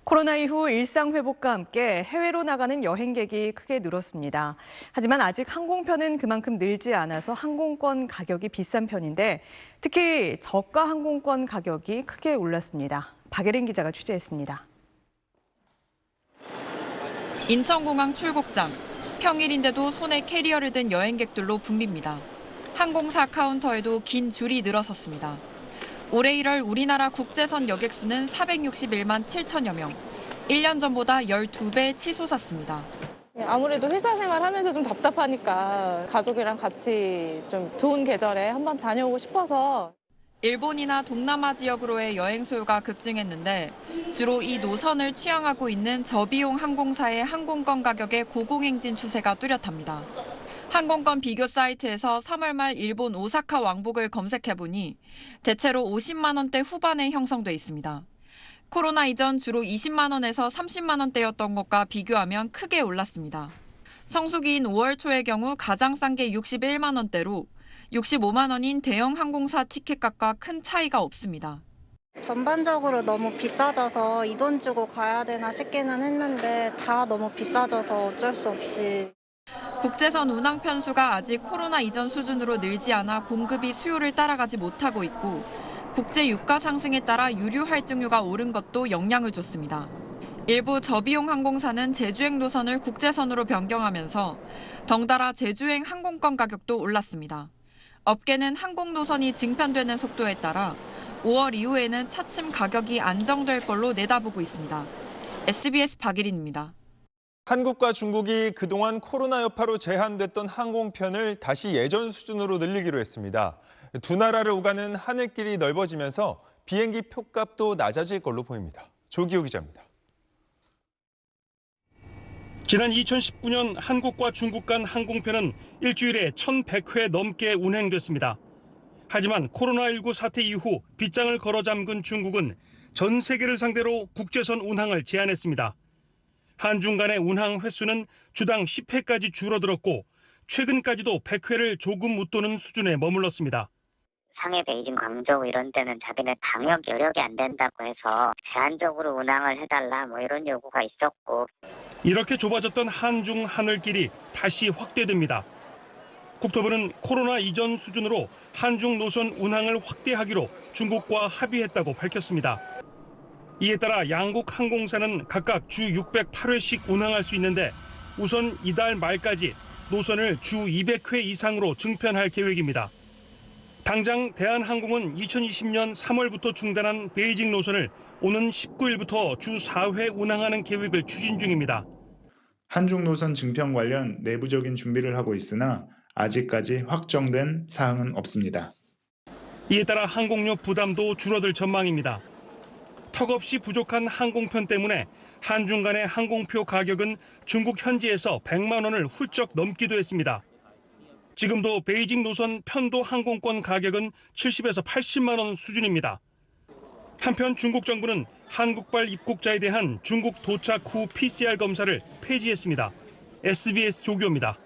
코로나 이후 일상 회복과 함께 해외로 나가는 여행객이 크게 늘었습니다. 하지만 아직 항공편은 그만큼 늘지 않아서 항공권 가격이 비싼 편인데 특히 저가 항공권 가격이 크게 올랐습니다. 박예린 기자가 취재했습니다. 인천공항 출국장. 평일인데도 손에 캐리어를 든 여행객들로 붐빕니다. 항공사 카운터에도 긴 줄이 늘어섰습니다. 올해 1월 우리나라 국제선 여객 수는 461만 7천여 명. 1년 전보다 12배 치솟았습니다. 아무래도 회사 생활하면서 좀 답답하니까 가족이랑 같이 좀 좋은 계절에 한번 다녀오고 싶어서. 일본이나 동남아 지역으로의 여행 수요가 급증했는데 주로 이 노선을 취향하고 있는 저비용 항공사의 항공권 가격의 고공행진 추세가 뚜렷합니다. 항공권 비교 사이트에서 3월 말 일본 오사카 왕복을 검색해보니 대체로 50만 원대 후반에 형성돼 있습니다. 코로나 이전 주로 20만 원에서 30만 원대였던 것과 비교하면 크게 올랐습니다. 성수기인 5월 초의 경우 가장 싼 게 61만 원대로 65만 원인 대형 항공사 티켓값과 큰 차이가 없습니다. 전반적으로 너무 비싸져서 이 돈 주고 가야 되나 싶기는 했는데 다 너무 비싸져서 어쩔 수 없이. 국제선 운항 편수가 아직 코로나 이전 수준으로 늘지 않아 공급이 수요를 따라가지 못하고 있고 국제 유가 상승에 따라 유류 할증료가 오른 것도 영향을 줬습니다. 일부 저비용 항공사는 제주행 노선을 국제선으로 변경하면서 덩달아 제주행 항공권 가격도 올랐습니다. 업계는 항공 노선이 증편되는 속도에 따라 5월 이후에는 차츰 가격이 안정될 걸로 내다보고 있습니다. SBS 박예린입니다. 한국과 중국이 그동안 코로나 여파로 제한됐던 항공편을 다시 예전 수준으로 늘리기로 했습니다. 두 나라를 오가는 하늘길이 넓어지면서 비행기 표값도 낮아질 걸로 보입니다. 조기호 기자입니다. 지난 2019년 한국과 중국 간 항공편은 일주일에 1,100회 넘게 운행됐습니다. 하지만 코로나19 사태 이후 빗장을 걸어 잠근 중국은 전 세계를 상대로 국제선 운항을 제한했습니다. 한중 간의 운항 횟수는 주당 10회까지 줄어들었고 최근까지도 100회를 조금 웃도는 수준에 머물렀습니다. 상해, 베이징, 광저우 이런 데는 자기네 방역 여력이 안 된다고 해서 제한적으로 운항을 해달라 이런 요구가 있었고. 이렇게 좁아졌던 한중 하늘길이 다시 확대됩니다. 국토부는 코로나 이전 수준으로 한중 노선 운항을 확대하기로 중국과 합의했다고 밝혔습니다. 이에 따라 양국 항공사는 각각 주 608회씩 운항할 수 있는데 우선 이달 말까지 노선을 주 200회 이상으로 증편할 계획입니다. 당장 대한항공은 2020년 3월부터 중단한 베이징 노선을 오는 19일부터 주 4회 운항하는 계획을 추진 중입니다. 한중 노선 증편 관련 내부적인 준비를 하고 있으나 아직까지 확정된 사항은 없습니다. 이에 따라 항공료 부담도 줄어들 전망입니다. 턱없이 부족한 항공편 때문에 한중 간의 항공표 가격은 중국 현지에서 100만 원을 훌쩍 넘기도 했습니다. 지금도 베이징 노선 편도 항공권 가격은 70에서 80만 원 수준입니다. 한편 중국 정부는 한국발 입국자에 대한 중국 도착 후 PCR 검사를 폐지했습니다. SBS 조교입니다.